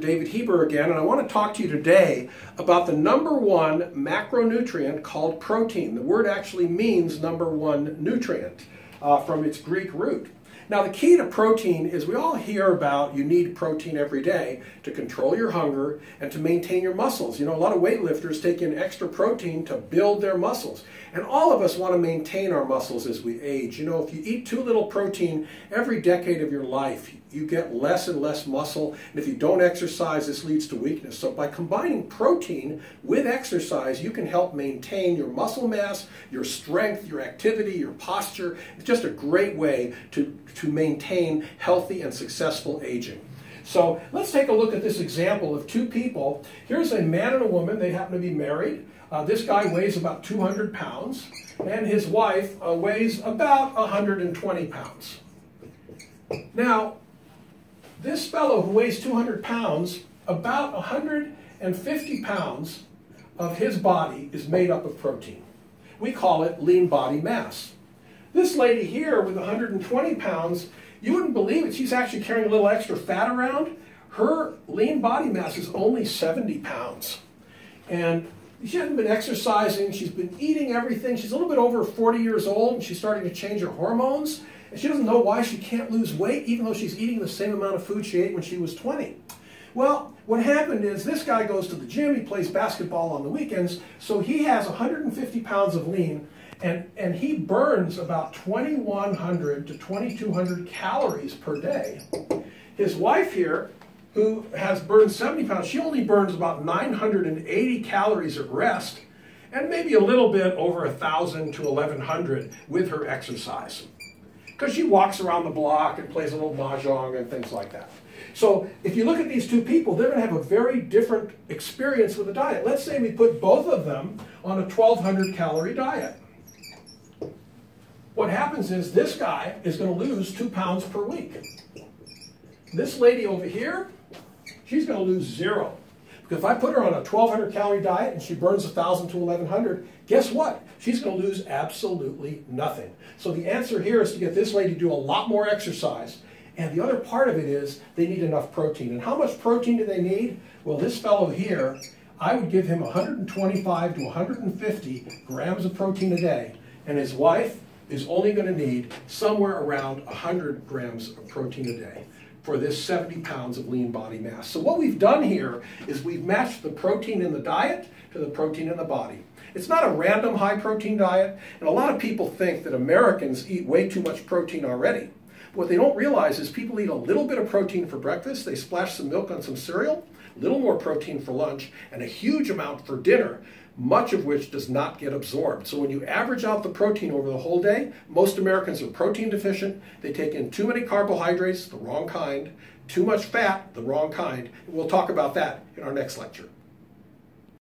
David Heber again, and I want to talk to you today about the #1 macronutrient called protein. The word actually means #1 nutrient from its Greek root. Now the key to protein is we all hear about you need protein every day to control your hunger and to maintain your muscles. You know, a lot of weightlifters take in extra protein to build their muscles. And all of us want to maintain our muscles as we age. You know, if you eat too little protein every decade of your life, you get less and less muscle. And if you don't exercise, this leads to weakness. So by combining protein with exercise, you can help maintain your muscle mass, your strength, your activity, your posture. It's just a great way to maintain healthy and successful aging. So let's take a look at this example of two people. Here's a man and a woman. They happen to be married. This guy weighs about 200 pounds, and his wife weighs about 120 pounds. Now, this fellow who weighs 200 pounds, about 150 pounds of his body is made up of protein. We call it lean body mass. This lady here with 120 pounds, you wouldn't believe it, she's actually carrying a little extra fat around. Her lean body mass is only 70 pounds. And she hasn't been exercising, she's been eating everything. She's a little bit over 40 years old and she's starting to change her hormones. And she doesn't know why she can't lose weight even though she's eating the same amount of food she ate when she was 20. Well, what happened is this guy goes to the gym, he plays basketball on the weekends, so he has 150 pounds of lean and he burns about 2,100 to 2,200 calories per day. His wife here, who has burned 70 pounds, she only burns about 980 calories at rest and maybe a little bit over 1,000 to 1,100 with her exercise. Because she walks around the block and plays a little mahjong and things like that. So if you look at these two people, they're going to have a very different experience with the diet. Let's say we put both of them on a 1,200 calorie diet. What happens is this guy is going to lose 2 pounds per week. This lady over here, she's going to lose 0. Because if I put her on a 1,200 calorie diet and she burns 1,000 to 1,100, guess what? She's going to lose absolutely nothing. So the answer here is to get this lady to do a lot more exercise. And the other part of it is they need enough protein. And how much protein do they need? Well, this fellow here, I would give him 125 to 150 grams of protein a day. And his wife is only going to need somewhere around 100 grams of protein a day for this 70 pounds of lean body mass. So what we've done here is we've matched the protein in the diet to the protein in the body. It's not a random high protein diet, and a lot of people think that Americans eat way too much protein already. But what they don't realize is people eat a little bit of protein for breakfast, they splash some milk on some cereal, a little more protein for lunch, and a huge amount for dinner, much of which does not get absorbed. So when you average out the protein over the whole day, most Americans are protein deficient. They take in too many carbohydrates, the wrong kind, too much fat, the wrong kind. And we'll talk about that in our next lecture.